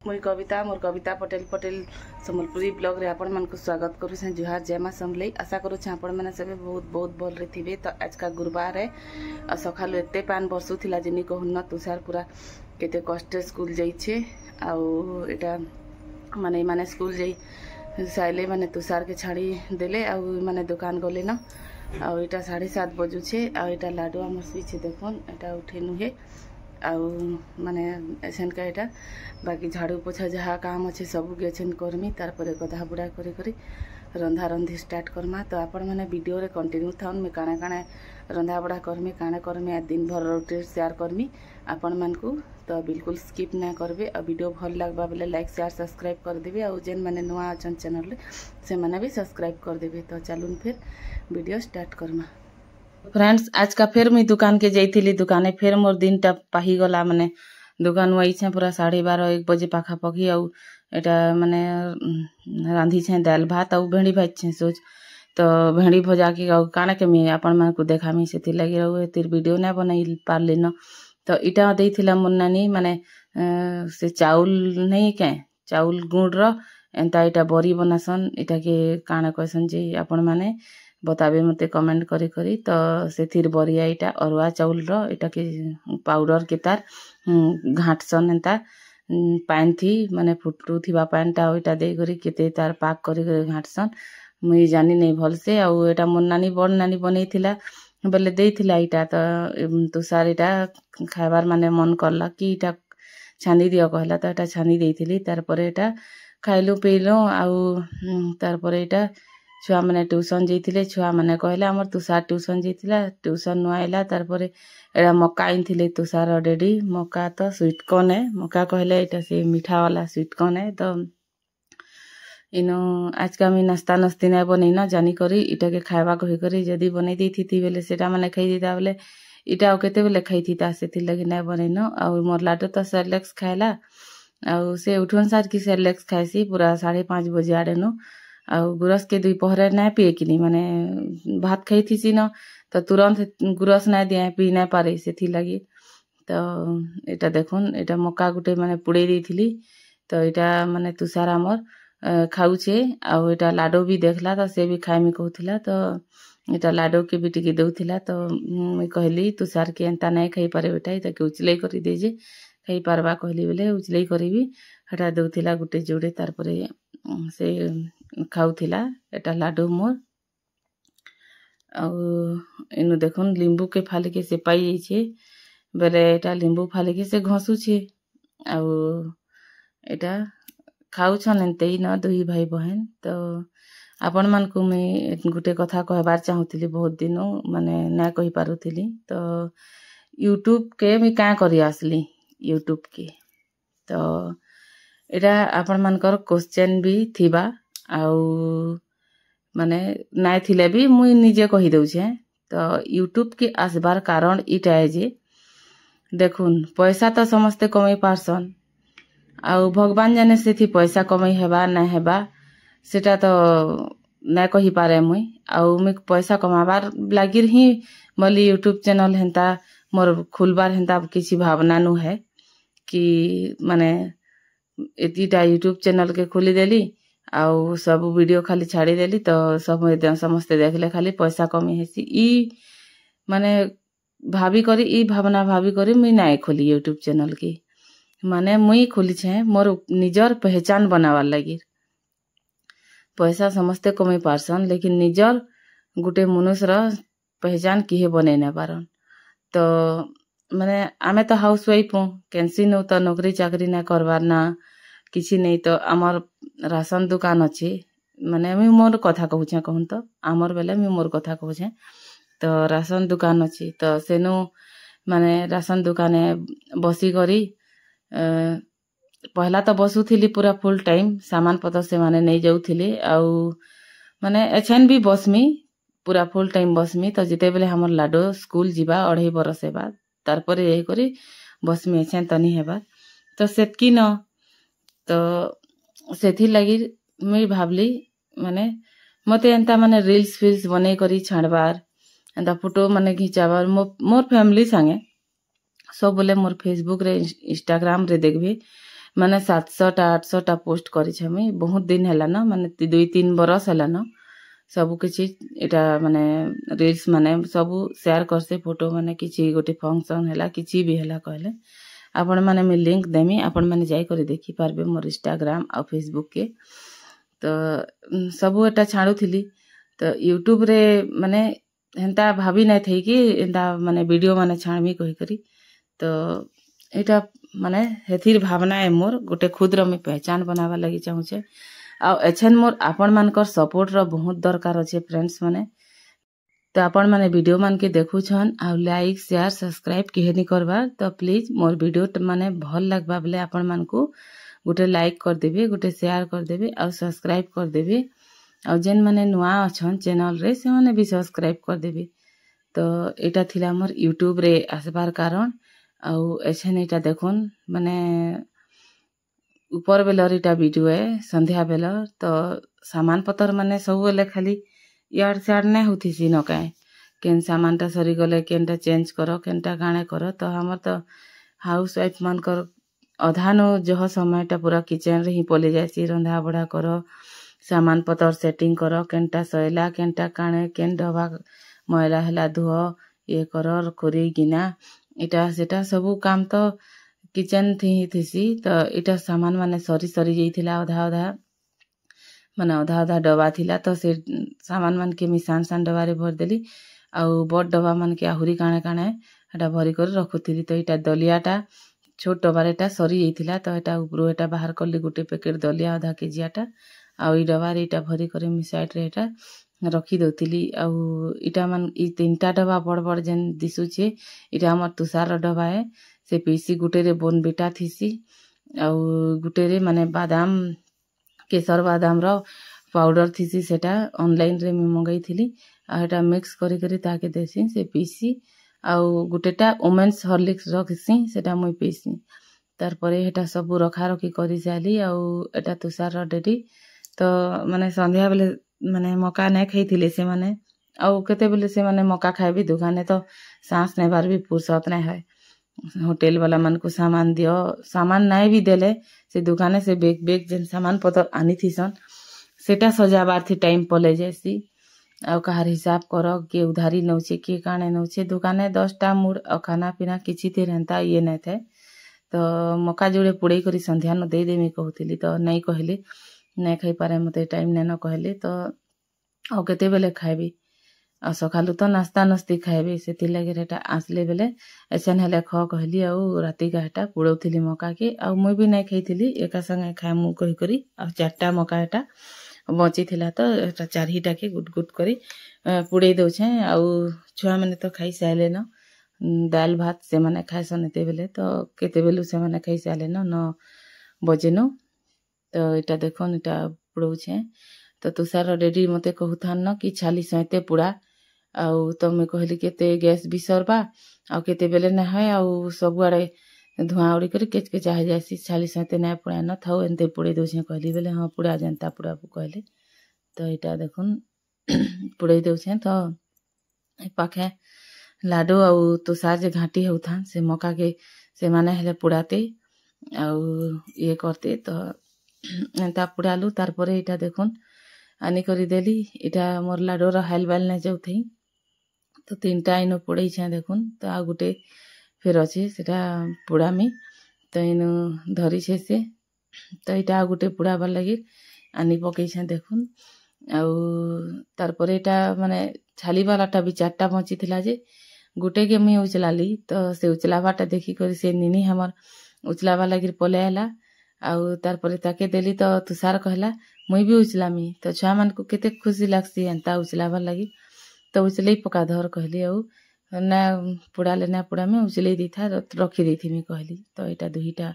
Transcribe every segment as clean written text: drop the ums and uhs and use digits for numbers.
मुई कविता मोर कविता पटेल सम्बलपुरी ब्लॉग रे आपण मन को स्वागत करू से जुहार जय मां समलई। आशा करू छे आपण माने सब बहुत बहुत भल रे थिबे। तो आज का गुरुवार है और सखालु एते पान बरसु थिला जिनी कहून तुषार पूरा केते कष्ट स्कूल जाई छे आउ एटा माने माने स्कूल जाई साइले माने तुषार के छाड़ी देले आउ माने दुकान गले न आउ एटा 7:30 बजू छे आउ एटा लाडू हमर सुई देखोन एटा उठे नुहे आउ माने एसन का एटा बाकी झाड़ू पोछा जहाँ काम अच्छे सब गेछन करमी तार परे गधा बुड़ा करे करी रंधा रंधी स्टार्ट करमा। तो आपण माने वीडियो रे कंटिन्यू थाउन में काणे काणे रंधा बुड़ा करमी काणे करमी आ दिन भर रोटी शेयर करमी आपण मान को। तो बिल्कुल स्किप ना करबे और वीडियो भल लागबा बेले लाइक शेयर सब्सक्राइब कर देबे और जेन माने नवा अछन चैनल रे से माने भी सब्सक्राइब कर देबे। तो चलून फिर वीडियो स्टार्ट करमा। फ्रेंड्स आज का फिर मुई दुकान के जाइथिली दुकाने फिर मोर दिन टा पाही गला माने दुकान वही छे पूरा 12:30-1 बजे पाखापाखी आउ एटा माने रांधी छे दाल भात आउ भेंडी भाज छे सोच। तो भेंडी भजा के आउ काना के मी आपण मान को देखामी सेति लगी रहू एतिर वीडियो ना बनाई पारली न। तो इटा देइथिला मोर नानी माने से चाउल नहीं के चाउल गुड़ रो एंता इटा बरी बनासन इटा के काना कहसन जे आपण माने बताबे मते कमेंट करी करी। तो सेथिर बरिया इटा अरुआ चाउल रो इटा के पाउडर के तार घाटसन एंता पान थी माने फुटू थिबा पानटा इटा दे करी केते तार पाक करी घाटसन मुई जानी नहीं भल से आउ एटा मोर नानी बड़ नानी बनैथिला बेले देइथिला इटा। तो तुषार इटा खाइबार माने मन करला कि इटा छानी दियो कहला तो एटा छानी देइथिली तार परे एटा खाइलु पीलु आउ तार परे एटा छुआ मैंने ट्यूशन जाइथिले छुआ मैंने कहले हमर तुषार ट्यूशन जाइथिला ट्यूशन नु आइला तार परे एड़ा मक्का आइथिले तुषार डेडी मक्का तो स्वीट कॉर्न है मक्का कहले एटा से मीठा वाला स्वीट कॉर्न है। तो इनो आज का मी नाश्ता नस्ती ना बनै न जानी करी इटा के खाइबा कहि करी जदी बनै दैथि बेले सेटा माने खाइ दिता बेले इटा केते बेले खाइथिता सेति लगी ना बनै न। आ मोर लाडो तो सेरेलेक्स खाइला आ से उठन सार की सेरेलेक्स खाइसी पूरा 5:30 बजे आड़े न आउ गुरस के 2 पहरे ना पिए कि माने भात खाई थी न तो तुरंत गुरस ना दिए पी ना पारे से लगी। तो एटा देखुन एटा मक्का गुटे माने पुड़े देइथिली तो एटा माने तुषार हमर खाउछे आउ एटा लाडो भी देखला तो से भी खाइमी कहूथिला तो एटा लाडो के भी टिके दउथिला। तो मैं कहली तुषार के एंता नहीं खाई पारे बेटा ताके उचलै करी दे जे खाई पारबा कहली बेले उचलै करीबी हटा दउथिला गुटे जोड़े तार परे से खाउथिला एटा लाडू मोर आउ इनु देखुन लींबू के फाली के से पाई छे बेले एटा लींबू फाली के से घसु छे आउ एटा खाउछन एंते न 2 भाई बहन। तो आपण मान को मैं गुटे कथा कहबार चाहूतिली बहुत दिन माने ना कहि पारुतिली। तो यूट्यूब के मैं का करी आसली यूट्यूब के तो एटा आपण मानकर क्वेश्चन भी थिबा आउ माने नाय थिले भी मुई निजे कहि दउ छे। तो यूट्यूब के आसबार कारण इटा है जे देखुन पैसा तो समस्ते कमाई पारसन आउ भगवान जाने से थी पैसा कमाई हेबा ना हेबा सेटा तो ना कहि पारे मुई आउ मुई पैसा कमाबार लागिर ही मली यूट्यूब चैनल हेंता मोर खुलबार हेंता किसी भावना नु है कि माने एतीटा यूट्यूब चैनल के खोली देली आउ सब वीडियो खाली छाड़ी देली तो सब समस्ते देखले खाली पैसा कमी हेसी ई माने भाभी करी ई भावना भाभी करी मुई नाय खोली यूट्यूब चैनल की माने मुई खोली छे मोर निजर पहचान बनावार लगी। पैसा समस्ते कमी पारसन लेकिन निजर गुटे मनुष्यर पहचान किहे बनै ना पारन। तो माने आमे तो हाउस वाइफ हूँ कैंसी नो तो नौकरी चाकरी ना करवार ना किसी नहीं। तो आमर राशन दुकान अच्छे माने मैं मोर कथा कहूछे कहून तो आमर बेले मैं मोर कथा कहूछे तो राशन दुकान अच्छी तो सेनु माने राशन दुकाने बसी करी पहला तो बसुथिली पूरा फुल टाइम सामान पतर से माने नहीं जाउथिली आउ माने एछन भी बसमी पूरा फुल टाइम बसमी। तो जिते बेले हमर लाडो स्कूल जीवा 2.5 बरस हेबा तार परे एही करी बसमी एछन तनी हेबा तो सेतकी न। तो सेथि लगी मुई भाबली माने मते एंता माने रील्स फिल्स बनै करी छाड़बार एंता फोटो माने घिचाबार मोर फैमिली संगे सब बोले मोर फेसबुक रे इंस्टाग्राम रे देखबे माने 700-800 पोस्ट करिछे मुई बहुत दिन हैला न माने 2-3 बरस हैला न सब किछि एटा माने रील्स माने सब शेयर करसे फोटो माने किछि गोटे फंक्शन हैला किछि भी हैला कहले आपण माने मैं लिंक देमी आपण माने जाई करी देखि पारबे मोर इंस्टाग्राम और फेसबुक के तो सब एटा छाड़ुथिली तो यूट्यूब रे माने हेंता भाभी नै थई कि एंता माने वीडियो माने छाड़मी कहि करी तो एटा माने हेथिर भावना है मोर गोटे खुद रो मैं पहचान बनावा लगी चाहूचे आ एछन मोर आपण मानकर सपोर्ट रो बहुत दरकार अछि फ्रेंड्स माने तो आपण माने वीडियो मान के देखु छन आ लाइक शेयर सब्सक्राइब किहे नि करबार तो प्लीज मोर वीडियो माने भल लागबा बले आपण मान को गोटे लाइक कर देबे गोटे शेयर कर देबे आ सब्सक्राइब कर देबे आ जेन माने नुआ अछन चैनल रे से माने भी सब्सक्राइब कर देबे तो एटा थिला मोर यूट्यूब रे आसबार कारण आ एछन एटा देखुन माने ऊपर बेलर एटा वीडियो है संध्या बेलर तो सामान पतर माने सब बेले खाली यार सियार नै होथिसी न काए केन सामान टा सरी गले केनटा चेंज करो केनटा गाणे करो तो हमर तो हाउस वाइफ मानकर अधानो जह समयटा पूरा किचन रे ही पले जायसी रंधा बड़ा करो सामान पतर सेटिंग करो केनटा सैला केनटा काणे केन डबा मैला हला धुओ ये करो खोरी गिना इटा सेटा सब काम तो किचन थी ही थीसी तो इटा सामान माने सरी सरी जाइथिला आधा आधा माने आधा आधा डबा थिला तो से सामान मान के मिसान सान डबा रे भर देली आ बड़ डबा मान के आहुरी काणे काणे एटा भरी कर रखुथिली तो इटा दलियाटा छोट डबारेटा सरी जाइथिला तो एटा उपरो एटा बाहर करली गोटे पैकेट दलिया आधा केजियाटा आ ई डबा रे एटा भरी करे मी साइड रे एटा रखी दउथिली आ इटा मान ई तीनटा डबा बड़ बड़ जेन दिसुचे इटा हमर तुषार रो डबा है से पीसी गुटे रे बोन बेटा थीसी आ गुटे रे माने बादाम केसर बादाम रो पाउडर थीसी सेटा ऑनलाइन रे मी मंगाई थिली आ एटा मिक्स करी करी ताके देसी से पीसी आ गुटेटा वुमेन्स हॉर्लिक्स रखसी सेटा मुई पीसी तार परे एटा सब रखा रखी करी साली आ एटा तुषार रो डेडी तो माने संध्या बेले माने मका नै खाइथिले से माने आ केते बेले से माने मका खाइबी दुकाने तो सांस नेबार भी फुर्सत नै है होटल वाला मन को सामान दियो सामान नाइ भी देले से दुकाने से बेग बेग जेन सामान पतर आनी थीसन सेटा सजाबार थी टाइम पले जैसी आ कहार हिसाब करो के उधारी नौचे के काने नौचे दुकाने 10टा मूड और खाना पीना किछि थे रहता ये नै थे तो मका जोड़े पुड़े करी संध्या न दे देमी कहूतिली तो नहीं कहले नहीं खाई पारे मते टाइम नै न कहले तो आ केते बेले खाइबी आ सकालु तो नास्ता नस्ती खाइबी सेति लागे रेटा आसले बेले एसन हेले ख कहली आ राती का हेटा पुड़ौथिली मका के आ मुई भी नहीं खाइथिली एका संगे खाइमु कहि करी आ 4टा मका हेटा बची थिला तो एटा 4हिटा के गुट गुट करी पुड़े दउछे आ छुआ माने तो खाई साइले न दाल भात से माने खाइसन एते बेले तो केते बेलु से माने खाई साइले न 9 बजे न तो एटा देखन एटा पुड़ौछे तो तुषार डेडी मते कहूथान न कि छाली सैते पुड़ा आ तो मैं कहली केते गैस भी सरबा आ केते बेले न है आ सब आड़े धुआं उड़ी कर केच के चाहे जासी छाली सैते नै पुड़ा न थाउ एंते पुड़े दोछे कहली बेले हां पुड़ा जनता पुड़ा कहले तो एटा देखुन पुड़े दोछे तो पाखे लाडो आ तुषार जे घाटी होथान से मका के से माने हेले पुड़ाते आ ये करते तो एंता पुड़ालु तार परे एटा देखुन आनी करी देली एटा मोर लाडोर हाल बाल नै जाउथई तो 3टा इनो पुड़ई छे देखुन तो आ गुटे फिर अछि सेटा पुड़ामी तो इनो धरी छे से तो एटा गुटे पुड़ाबार लागि आनी पकई छे देखुन आ तार परे एटा माने छाली वालाटा भी 4टा बची थिला जे गुटे के मी उचलाली तो से उचलाबाटा देखि करी से निनी हमर उचलाबा लागि पले आला आ तार परे ताके देली तो तुषार कहला मुई भी उचलामी तो छुआ मन को केते खुशी लागसी एंता उचलाबार लागि तो उचले पका धर कहली आ ना पुड़ाले ना पुड़ा में उचले दी था रखी दी थी मी कहली तो एटा दुहीटा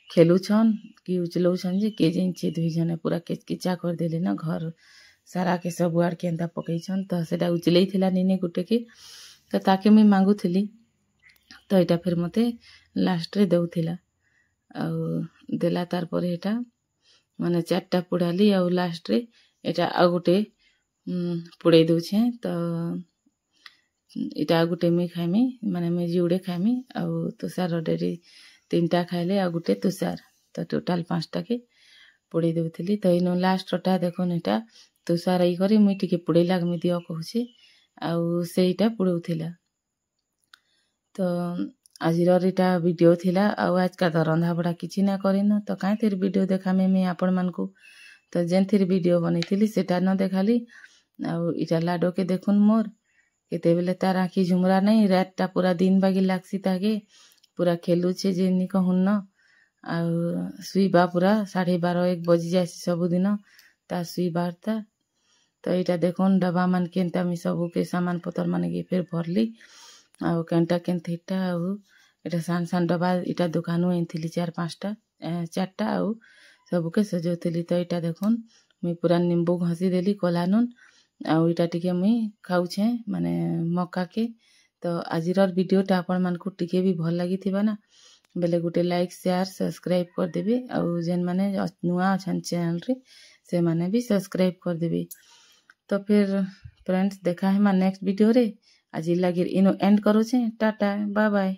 खेलु छन कि उचलौ छन जे के जिनचे दुही जने पूरा किचकिचा कर देले ना घर सारा के सब आड़ के एंता पकई छन तो सेटा उचले थिला निने गुटे के तो ताके मी मांगु थिली तो एटा फिर मते लास्ट रे दउथिला आ देला तार परे एटा माने 4टा पुड़ाली आ लास्ट रे एटा आ गुटे पुड़े दउछे तो इटा गुटे मी खाइमी माने मैं जुड़े खाइमी आ तुषार डेरी 3टा खाइले आ गुटे तुषार तो टोटाल 5टा के पोड़े देउथिली। तो इनो लास्टटा देखुन एटा तुषार ई करी मुई टिके पोड़ेला मी दियो कहूची आउ सेईटा पोड़ौथिला। तो आजिर इटा वीडियो थिला आउ आज का तो रंधा बड़ा किछि ना करिन तो काई थेर वीडियो देखामे मी आपण मानकू। तो जेन थेर वीडियो बनैथिली सेटा न देखाली। आउ इटा लाडो के देखुन मोर केते बेले तार आखी झुमरा नहीं रातटा पूरा दिन बागी लागसी तागे पूरा खेलुछे जेनी कहून न आउ सुईबा पूरा 12:30-1 बजी जासी सबुदिन ता सुईबारता। तो इटा देखुन डब्बा मान केनता मी सबू के सामान पतर माने के फिर भरली आउ केनटा केनथेटा आउ इटा सान सान डब्बा इटा दुकानु एनथिली 4-5टा आउ सबू के सजौथिली। तो इटा देखुन मी पूरा नींबू घसी देली कोला नून आउ इटा टिके मुई खाउछे माने मक्का के। तो आजिर वीडियोटा आपण मानकू टिके भी भल लागिथिबा ना बेले गुटे लाइक शेयर सब्सक्राइब कर देबे आउ जेन माने नुआ अछन चैनल रे से माने भी सब्सक्राइब कर देबे। तो फिर फ्रेंड्स देखा है मा नेक्स्ट वीडियो रे। आज लागिर इनो एंड करूछे। Tata bye bye.